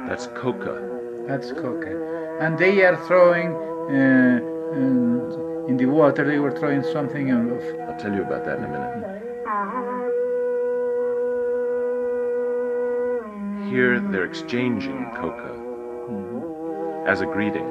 That's coca. That's coca. And they are throwing in the water. They were throwing something of. I'll tell you about that in a minute. Here they're exchanging coca as a greeting.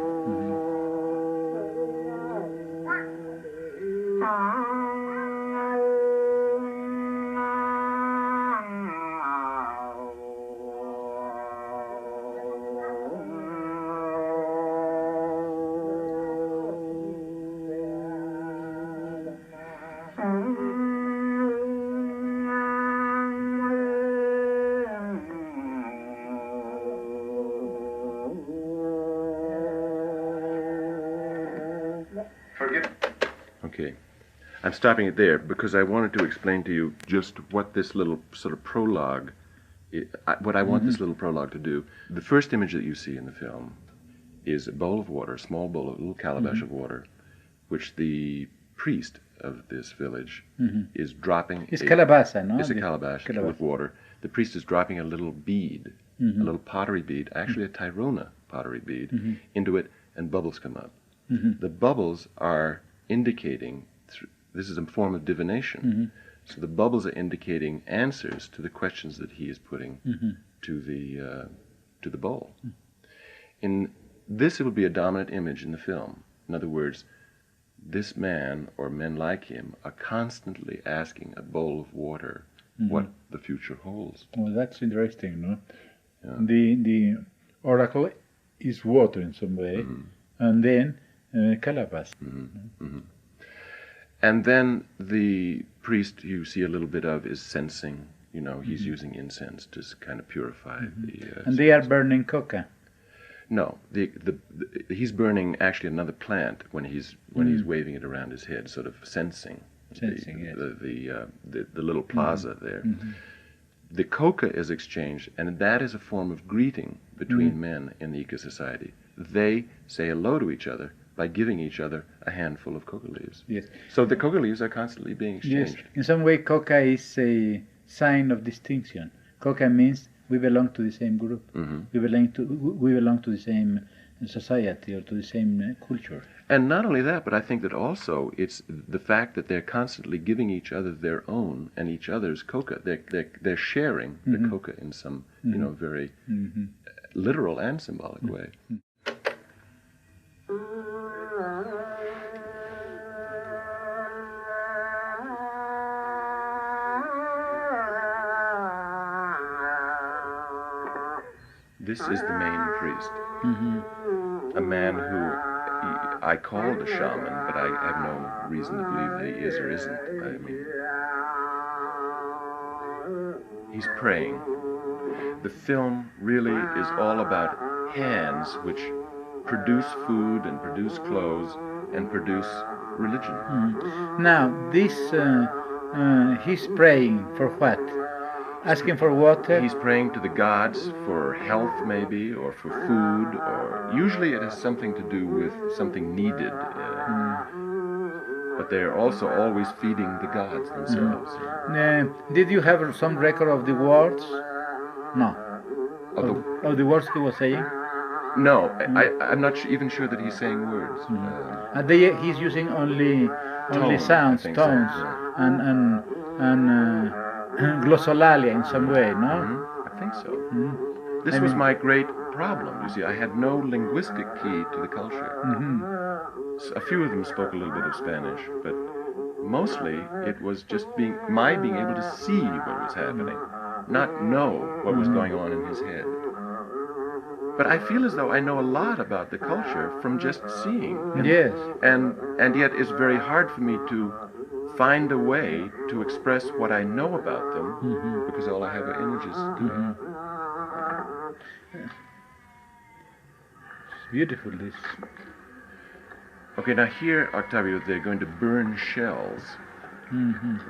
Okay, I'm stopping it there because I wanted to explain to you just what this little sort of prologue, what I want this little prologue to do. The first image that you see in the film is a bowl of water, a small bowl, a little calabash of water, which the priest of this village is dropping. It's calabaza, no? It's a calabash with water. The priest is dropping a little bead, a little pottery bead, actually a Tairona pottery bead, into it, and bubbles come up. The bubbles are indicating, this is a form of divination, so the bubbles are indicating answers to the questions that he is putting to the bowl. In this, it will be a dominant image in the film. In other words, this man or men like him are constantly asking a bowl of water what the future holds. Well, that's interesting, no? Yeah. The oracle is water in some way, and then calabash. And then the priest you see a little bit of is sensing, you know, he's using incense to kind of purify the... and they are burning coca. No, he's burning actually another plant when he's waving it around his head, sort of sensing the little plaza there. The coca is exchanged, and that is a form of greeting between men in the Ika society. They say hello to each other by giving each other a handful of coca leaves. Yes. So the coca leaves are constantly being exchanged. Yes. In some way, coca is a sign of distinction. Coca means we belong to the same group. We belong to the same society or to the same culture. And not only that, but I think that also it's the fact that they're constantly giving each other their own and each other's coca. They're sharing the coca in some very literal and symbolic way. This is the main priest, a man who I called a shaman, but I have no reason to believe that he is or isn't. I mean, he's praying. The film really is all about hands which produce food and produce clothes and produce religion. Now, this he's praying for what? Asking for water? He's praying to the gods for health, maybe, or for food, or usually it has something to do with something needed. But they're also always feeding the gods themselves. Did you have some record of the words? No. Of the words he was saying? No, I'm not even sure that he's saying words. He's using only sounds, tones, and glossolalia in some way, no? I think so. This was my great problem, you see. I had no linguistic key to the culture. A few of them spoke a little bit of Spanish, but mostly it was just being able to see what was happening, not know what was going on in his head. But I feel as though I know a lot about the culture from just seeing. Yes. And yet it's very hard for me to find a way to express what I know about them because all I have are images to do. It's beautiful, this. Okay, now here, Octavio, they're going to burn shells,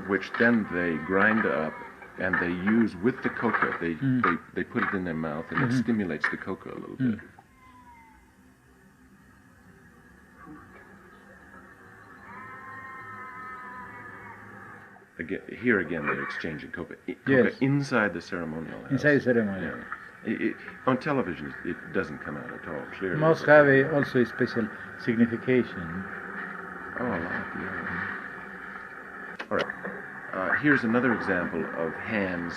which then they grind up and they use with the coca. They put it in their mouth and it stimulates the coca a little bit. Here again, they're exchanging coca inside the ceremonial house. Inside the ceremonial. Yeah. On television, it doesn't come out at all clearly. Must have also a special signification. Oh, a lot, yeah. All right. Here's another example of hands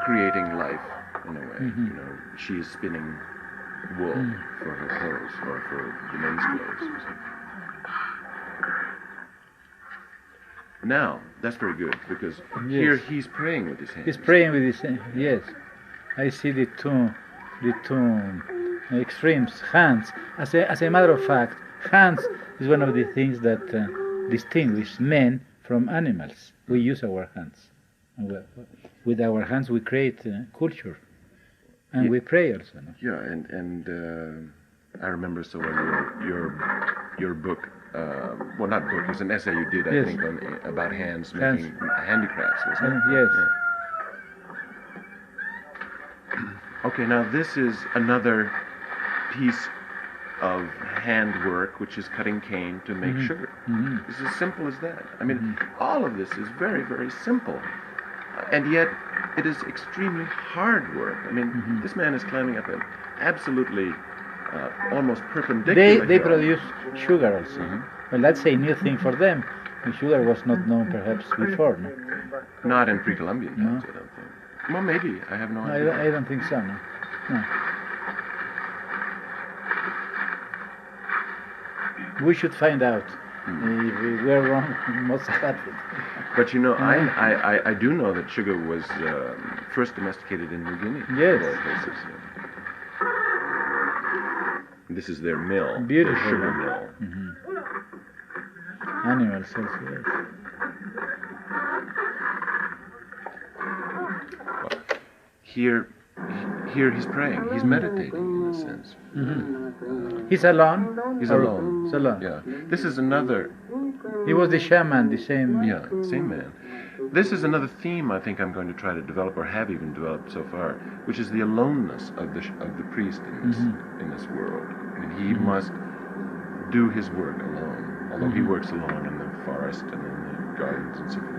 creating life in a way. You know, she is spinning wool for her clothes or for the men's clothes. Now, that's very good because here he's praying with his hands. He's praying with his hands, yes. I see the two extremes. Hands, as a matter of fact, hands is one of the things that distinguish men from animals. We use our hands. And with our hands we create culture. And we pray also. No? Yeah, and I remember so well your book, well, not book, it was an essay you did, I think, about hands making handicrafts, wasn't it? Yes. Yeah. Okay, now this is another piece of handwork, which is cutting cane to make sugar. It's as simple as that. I mean, all of this is very, very simple. And yet, it is extremely hard work. I mean, this man is climbing up an absolutely almost perpendicular They hill. produce sugar also. Well, that's a new thing for them. The sugar was not known perhaps before, no? Not in pre-Columbian times, I don't think. Well, maybe. I have no idea. I don't think so, no. We should find out. If we were wrong, we must have it. But you know, I do know that sugar was first domesticated in New Guinea. Yes. Of all places, This is their mill. Beautiful. Their sugar mill. Animals also, yes. Here he's praying. He's meditating in a sense. He's alone? He's alone. He's alone. Yeah. This is another. He was the shaman, the same. Yeah, same man. This is another theme I think I'm going to try to develop, or have even developed so far, which is the aloneness of the priest in this world. I mean, he must do his work alone, although he works alone in the forest and in the gardens and so forth.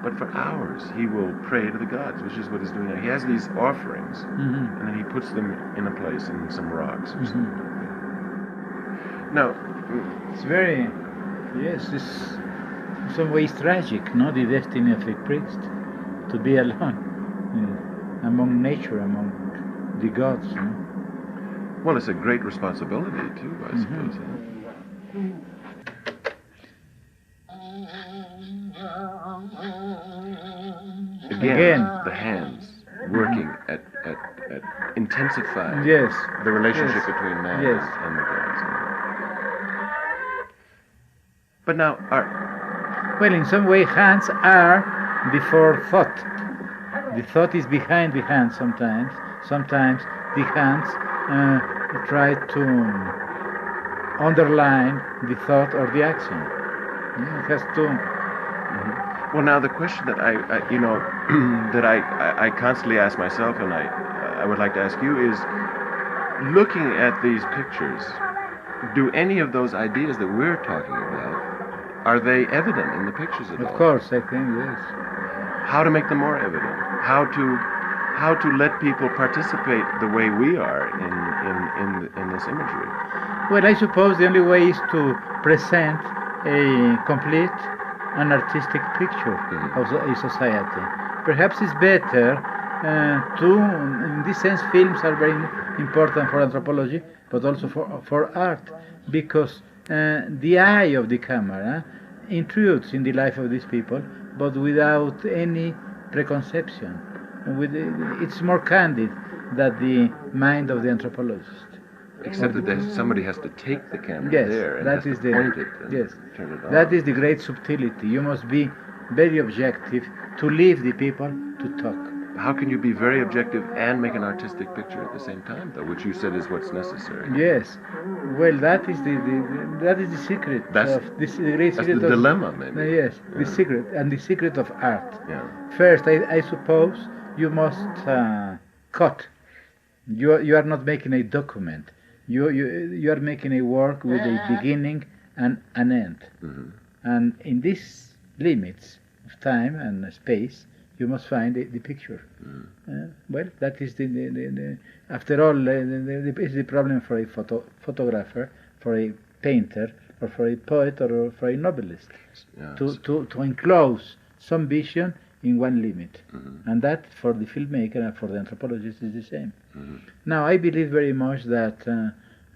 But for hours, he will pray to the gods, which is what he's doing now. He has these offerings, and then he puts them in a place, in some rocks or something. Now, it's very, yes, it's in some ways tragic, no? The destiny of a priest, to be alone among nature, among the gods. No? Well, it's a great responsibility, too, I suppose. Again, the hands working at intensifying the relationship between man and the gods. But now, well, in some way, hands are before thought. The thought is behind the hands sometimes. Sometimes the hands try to underline the thought or the action. It has to. Well, now the question that that I constantly ask myself, and I would like to ask you, is looking at these pictures, do any of those ideas that we're talking about, are they evident in the pictures at all? Of course, I think yes. How to make them more evident? How to let people participate the way we are in this imagery? Well, I suppose the only way is to present a complete an artistic picture of a society. Perhaps it's better in this sense, films are very important for anthropology, but also for art, because the eye of the camera intrudes in the life of these people, but without any preconception. It's more candid. than the mind of the anthropologist. Except that somebody has to take the camera Yes, there and that has is to point it and yes, turn it on. that is the great subtlety. You must be very objective to leave the people to talk. How can you be very objective and make an artistic picture at the same time, though, which you said is what's necessary? Yes, well, that is the secret. That's the great that's secret the of, dilemma, maybe. Yes, Yeah. the secret and the secret of art. Yeah. First, I suppose you must cut. You are not making a document. You are making a work with a beginning and an end. Mm-hmm. And in these limits of time and space, you must find the picture. Well, that is after all, is the problem for a photographer, for a painter, or for a poet, or for a novelist, Yeah. to enclose some vision in one limit. Mm-hmm. And that, for the filmmaker and for the anthropologist, is the same. Mm-hmm. Now, I believe very much that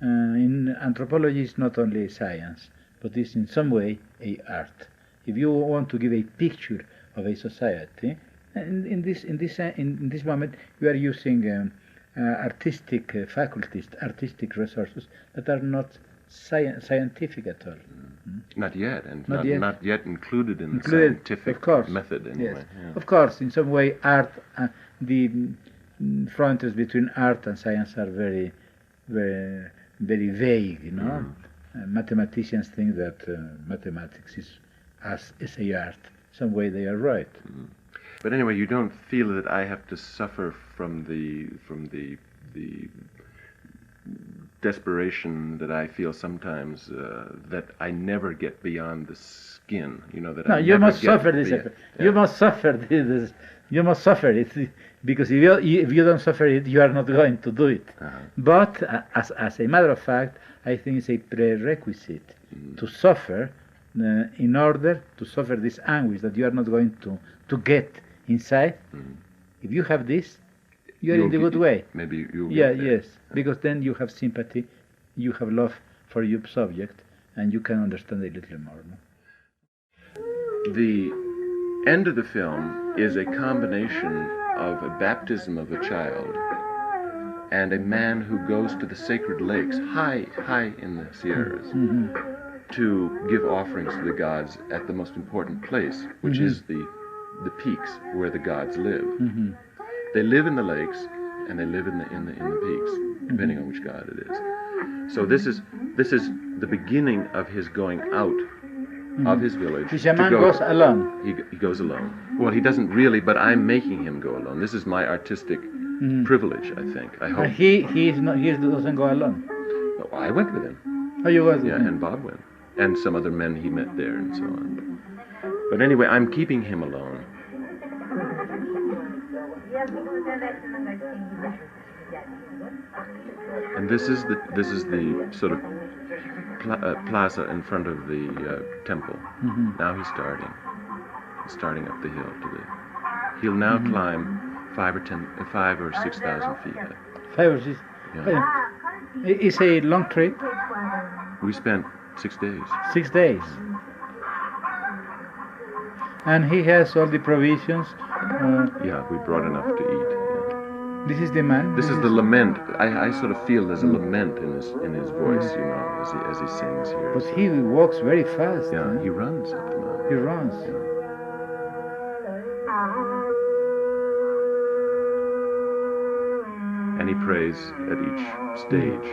in anthropology is not only a science, but is in some way a art. If you want to give a picture of a society, in this moment, you are using artistic faculties, artistic resources that are not scientific at all. Not yet, and Not yet. included in the scientific of course. method anyway. Yes. Yeah. Of course, in some way, art, the frontiers between art and science are very, very, very vague. You know, mathematicians think that mathematics is as a art. Some way they are right. But anyway, you don't feel that I have to suffer from the desperation that I feel sometimes that I never get beyond the skin. You know that. No, I you never must get suffer this. beyond- You must suffer this. You must suffer it, because if you don't suffer it, you are not going to do it. Uh-huh. But as a matter of fact, I think it's a prerequisite to suffer in order to suffer this anguish that you are not going to get inside. If you have this, you are in the good way. Maybe you'll Yeah, get there. yes, because then you have sympathy, you have love for your subject, and you can understand a little more. No? The end of the film is a combination of a baptism of a child and a man who goes to the sacred lakes, high in the Sierras, to give offerings to the gods at the most important place, which is the peaks where the gods live. They live in the lakes and they live in the peaks, depending on which god it is. So this is the beginning of his going out of his village. The shaman goes alone. He goes alone. Well, he doesn't really, but I'm making him go alone. This is my artistic privilege, I think. I hope. He doesn't go alone. Oh, I went with him. Oh, you was? Yeah, and Bob went, and some other men he met there, and so on. But anyway, I'm keeping him alone. And this is the sort of plaza in front of the temple. Now he's starting up the hill to the. He'll now climb 5 or 6,000 feet. 5 or 6. Yeah. It's a long trip. We spent 6 days. 6 days. And he has all the provisions. Yeah, we brought enough to eat. Yeah. This is the man. This is the lament. I sort of feel there's a lament in his voice, you know, as he sings here. But he walks very fast. Yeah, he runs up the mountain. He runs. And he prays at each stage.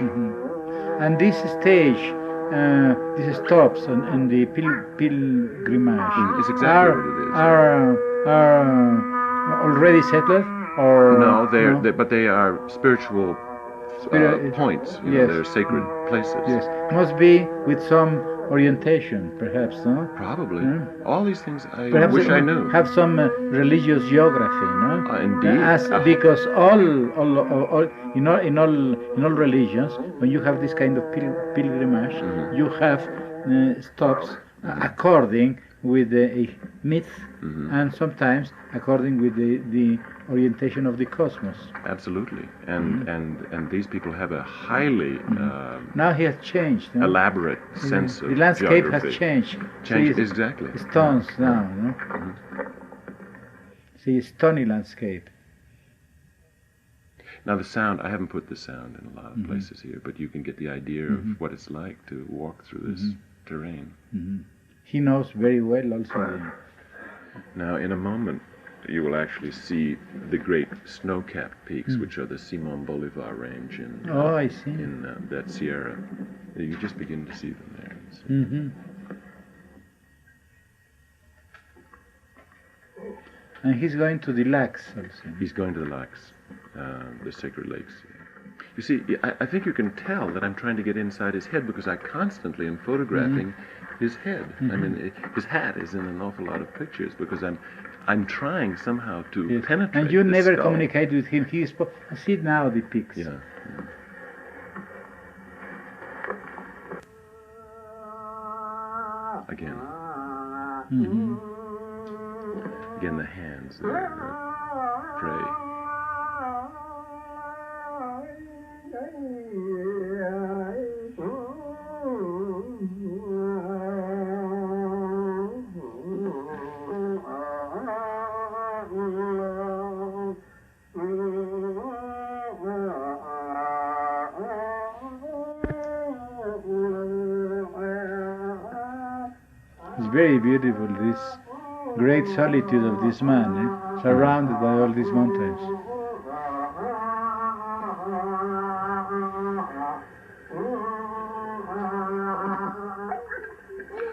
And this stage, these stops in the pilgrimage It's exactly what it is. are already settled, or no? But they are spiritual points. You know, yes. they're sacred places. Yes, must be with some orientation, perhaps, no? Probably. All these things I Perhaps wish I knew. Have some religious geography, no? Indeed. Because all in all religions, when you have this kind of pilgrimage, you have stops according with a myth, and sometimes according with the orientation of the cosmos. Absolutely. And these people have a highly Now he has changed. No? elaborate sense of the landscape geography. has changed. Changed, See, exactly. Stones now, no? See, stony landscape. Now the sound, I haven't put the sound in a lot of places here, but you can get the idea of what it's like to walk through this terrain. He knows very well also. Now in a moment you will actually see the great snow-capped peaks, which are the Simon Bolivar range in, I see. in that Sierra. You just begin to see them there. And he's going to the lakes also. He's going to the lakes, the sacred lakes. You see, I think you can tell that I'm trying to get inside his head because I constantly am photographing his head. I mean, his hat is in an awful lot of pictures because I'm trying somehow to penetrate. And you the never skull. communicate with him. See now the pics. Yeah. Again. Again, the hands there, pray. It's very beautiful, this great solitude of this man, surrounded by all these mountains.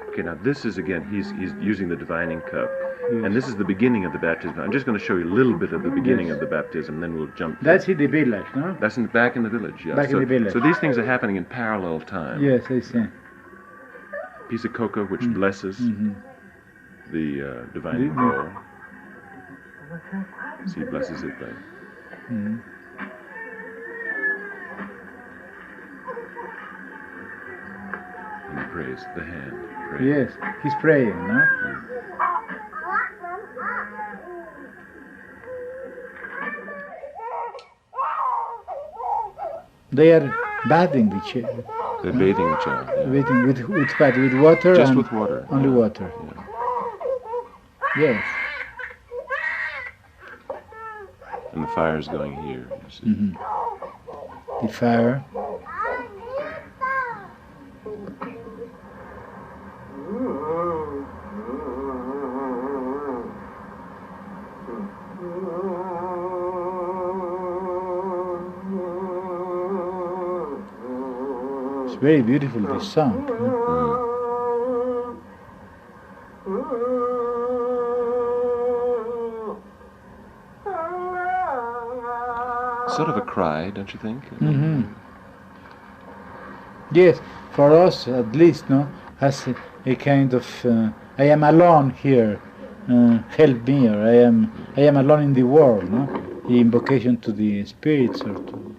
Okay, now this is, again, he's using the divining cup. And this is the beginning of the baptism. I'm just going to show you a little bit of the beginning of the baptism, then we'll jump. That's in the village, no? That's back in the village, yeah. Back in the village. So these things are happening in parallel time. Yes, I see. Piece of cocoa which blesses the divining bowl. So he blesses it then. And he prays, the hand. Prays. Yes, he's praying, no? They are bathing the child. They're bathing the child. Yeah. Bathing with water. Just and with water. Only water. Yeah. Yes. And the fire's going here, you see. The fire. It's very beautiful, this song. Sort of a cry, don't you think? Yes, for us at least, no, as a kind of I am alone here, help me, or I am alone in the world, no, the invocation to the spirits or to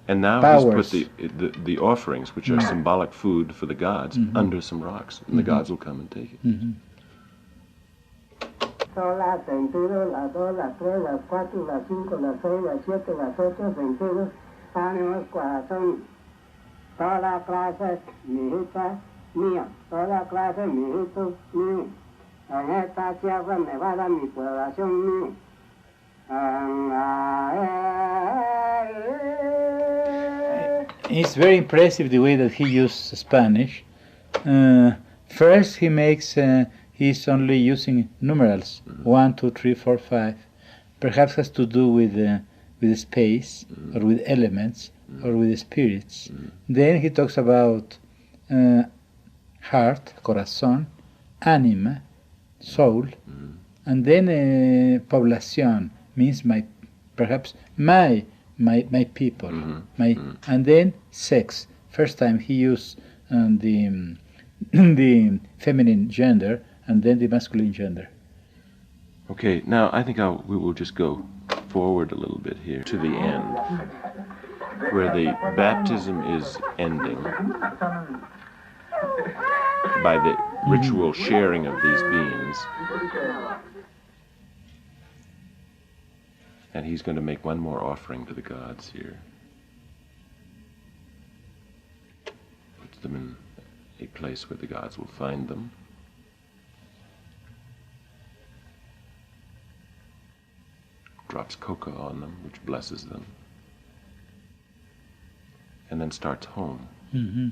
And now powers. he's put the offerings, which are symbolic food for the gods, under some rocks, and the gods will come and take it. Son las 22, las 2, las 3, las 4, las 5, las 6, las 7, las 8, 22 ánimos, corazón. Toda clase, mijita mía, toda clase, mijito mío. En esta tierra nevada, mi población mío. It's very impressive the way that he used Spanish. First, he makes he's only using numerals 1, 2, 3, 4, 5. Perhaps has to do with space or with elements or with spirits. Then he talks about heart, corazón, anima, soul, and then población means perhaps my people, and then sex. First time he used the feminine gender and then the masculine gender. Okay, now I think we will just go forward a little bit here to the end, where the baptism is ending by the ritual sharing of these beans. And he's going to make one more offering to the gods here. Puts them in a place where the gods will find them. Drops cocoa on them, which blesses them. and then starts home. Mm-hmm.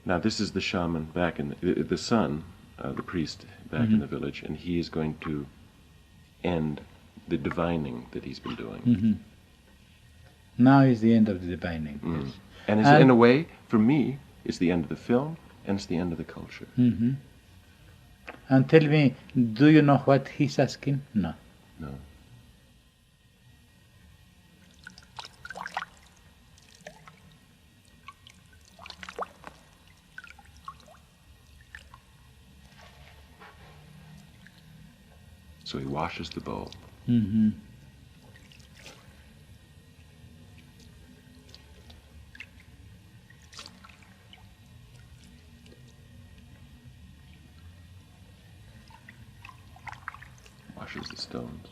Now this is the shaman back in the son, the priest back in the village, and he is going to end the divining that he's been doing. Mm-hmm. Now is the end of the divining. Yes. And in a way, for me, it's the end of the film, and it's the end of the culture. Mm-hmm. And tell me, do you know what he's asking? No. No. So he washes the bowl. Mm-hmm. Washes the stones.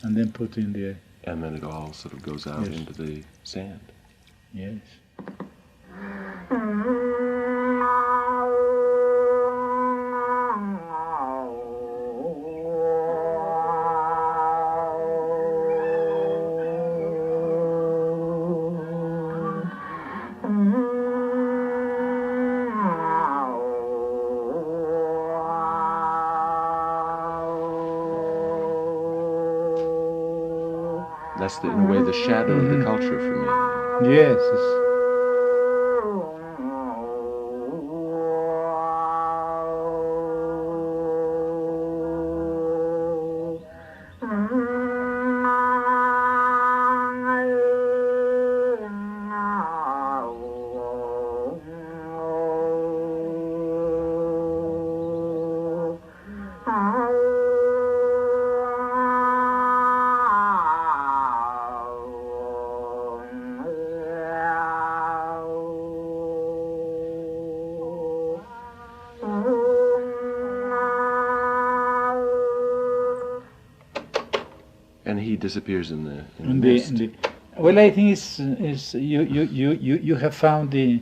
And then put in the... And then it all sort of goes out Yes. into the sand. Yes. That's, in a way, the shadow of the culture for me. Yes. And he disappears in the mist. Well, I think is you have found the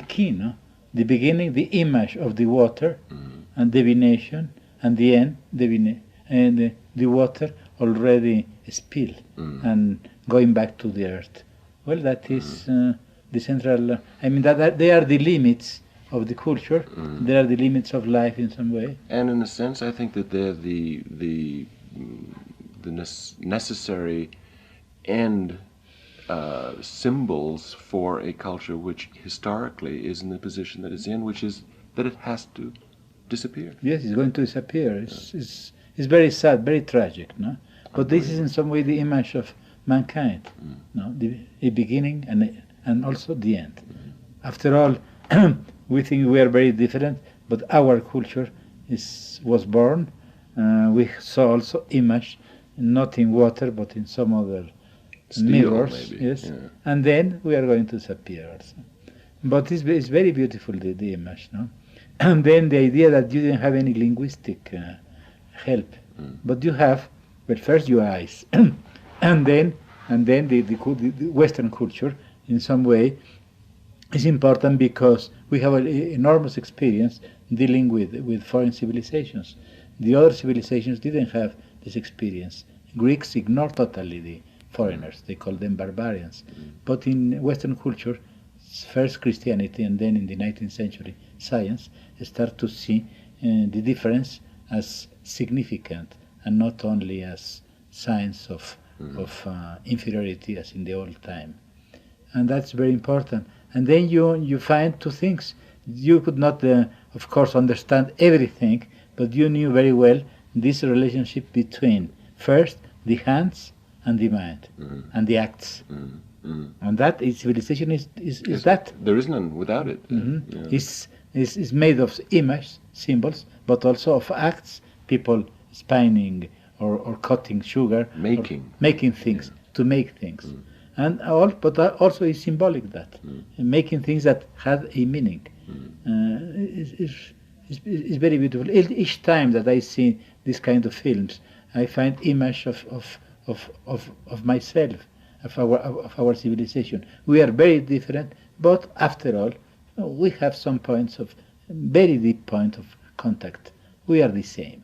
key, no? The beginning, the image of the water, and divination, and the end, and the water already spilled and going back to the earth. Well, that is the central. I mean, that they are the limits of the culture. They are the limits of life in some way. And in a sense, I think that they're the necessary end symbols for a culture which historically is in the position that it's in, which is that it has to disappear. Yes, it's going to disappear. It's very sad, very tragic, no? But this is in some way the image of mankind, no? The beginning and also the end. After all, we think we are very different, but our culture was born. We saw also image, not in water, but in some other Steel, mirrors. maybe. Yes, Yeah. and then we are going to disappear also. But it's very beautiful, the image, no? And then the idea that you didn't have any linguistic help, but you have, well, first your eyes, and then the Western culture in some way is important because we have an enormous experience dealing with foreign civilizations. The other civilizations didn't have this experience. Greeks ignore totally the foreigners. They call them barbarians. But in Western culture, first Christianity and then in the 19th century, science start to see the difference as significant and not only as signs of inferiority as in the old time. And that's very important. And then you find two things. You could not, of course, understand everything, but you knew very well this relationship between, first, the hands and the mind, and the acts. And that civilization is that. There is none without it. It's made of image, symbols, but also of acts, people spinning or cutting sugar. Making things, to make things. And but also is symbolic that. Making things that have a meaning. It's very beautiful. Each time that I see this kind of films, I find image of myself, of our civilization. We are very different, but after all, we have some points of very deep point of contact. We are the same.